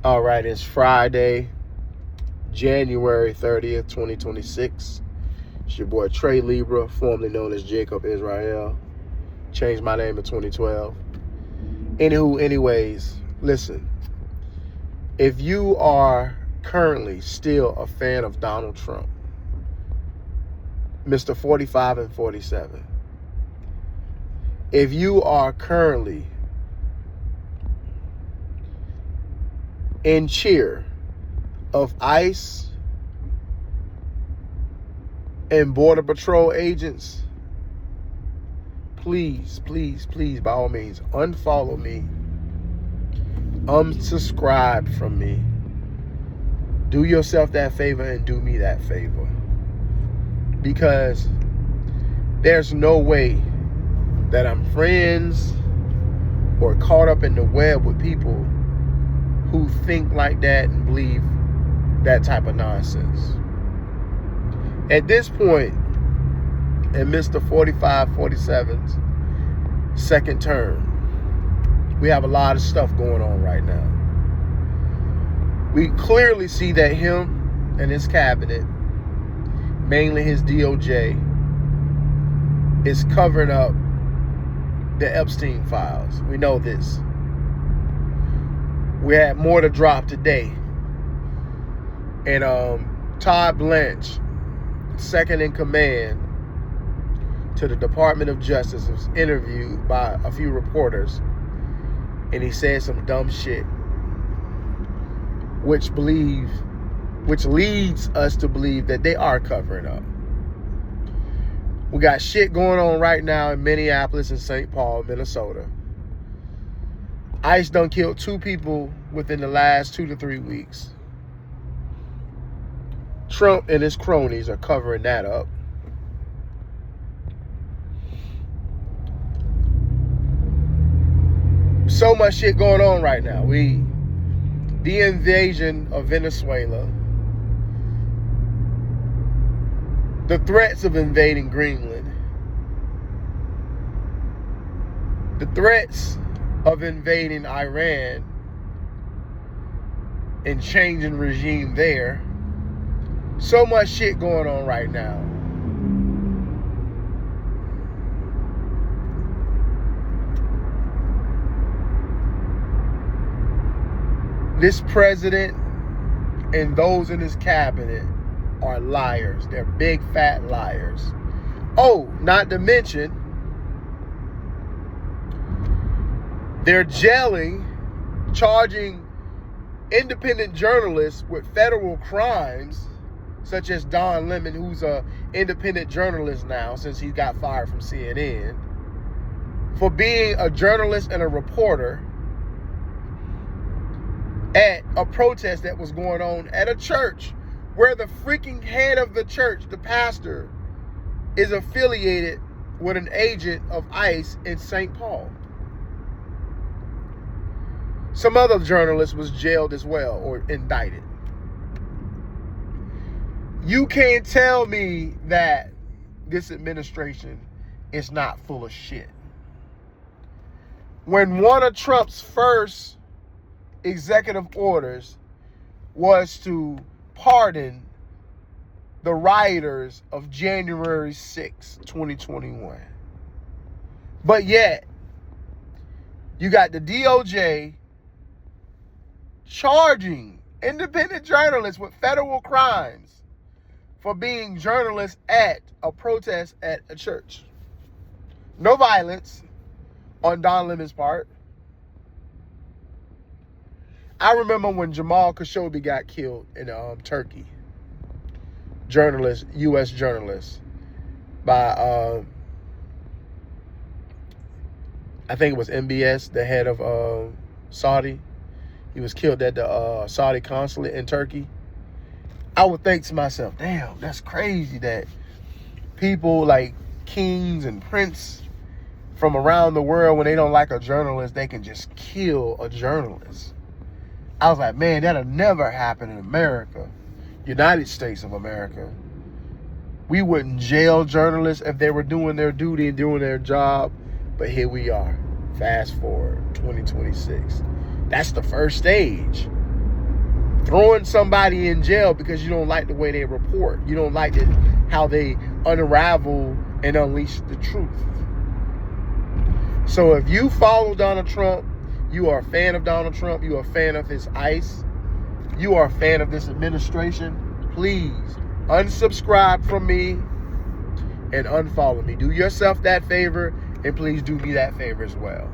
All right, it's Friday, January 30th, 2026. It's your boy Trey Libra, formerly known as Jacob Israel. Changed my name in 2012. Anyways, listen. If you are currently still a fan of Donald Trump, Mr. 45 and 47, if you are currently in cheer of ICE and Border Patrol agents, please, by all means, unfollow me, unsubscribe from me. Do yourself that favor and do me that favor. Because there's no way that I'm friends or caught up in the web with people who think like that and believe that type of nonsense. At this point, in Mr. 45-47's second term, we have a lot of stuff going on right now. We clearly see that him and his cabinet, mainly his DOJ, is covering up the Epstein files. We know this. We had more to drop today. And Todd Blanche, second in command to the Department of Justice, was interviewed by a few reporters, and he said some dumb shit, which leads us to believe that they are covering up. We got shit going on right now in Minneapolis and St. Paul, Minnesota. ICE done killed 2 people within the last 2 to 3 weeks. Trump and his cronies are covering that up. So much shit going on right now. The invasion of Venezuela, the threats of invading Greenland, the threats of invading Iran and changing regime there. So much shit going on right now. This president and those in his cabinet are liars. They're big fat liars. Oh, not to mention, they're charging independent journalists with federal crimes, such as Don Lemon, who's an independent journalist now since he got fired from CNN, for being a journalist and a reporter at a protest that was going on at a church where the freaking head of the church, the pastor, is affiliated with an agent of ICE in St. Paul. Some other journalist was jailed as well, or indicted. You can't tell me that this administration is not full of shit. When one of Trump's first executive orders was to pardon the rioters of January 6, 2021. But yet, you got the DOJ charging independent journalists with federal crimes for being journalists at a protest at a church. No violence on Don Lemon's part. I remember when Jamal Khashoggi got killed in Turkey. U.S. journalist, by, I think it was MBS, the head of Saudi. He was killed at the Saudi consulate in Turkey. I would think to myself, damn, that's crazy that people like kings and princes from around the world, when they don't like a journalist, they can just kill a journalist. I was like, man, that'll never happen in America, United States of America. We wouldn't jail journalists if they were doing their duty and doing their job. But here we are, fast forward, 2026. That's the first stage. throwing somebody in jail because you don't like the way they report. You don't like how they unravel and unleash the truth. So if you follow Donald Trump, you are a fan of Donald Trump, you are a fan of his ICE, you are a fan of this administration, please unsubscribe from me and unfollow me. Do yourself that favor, and please do me that favor as well.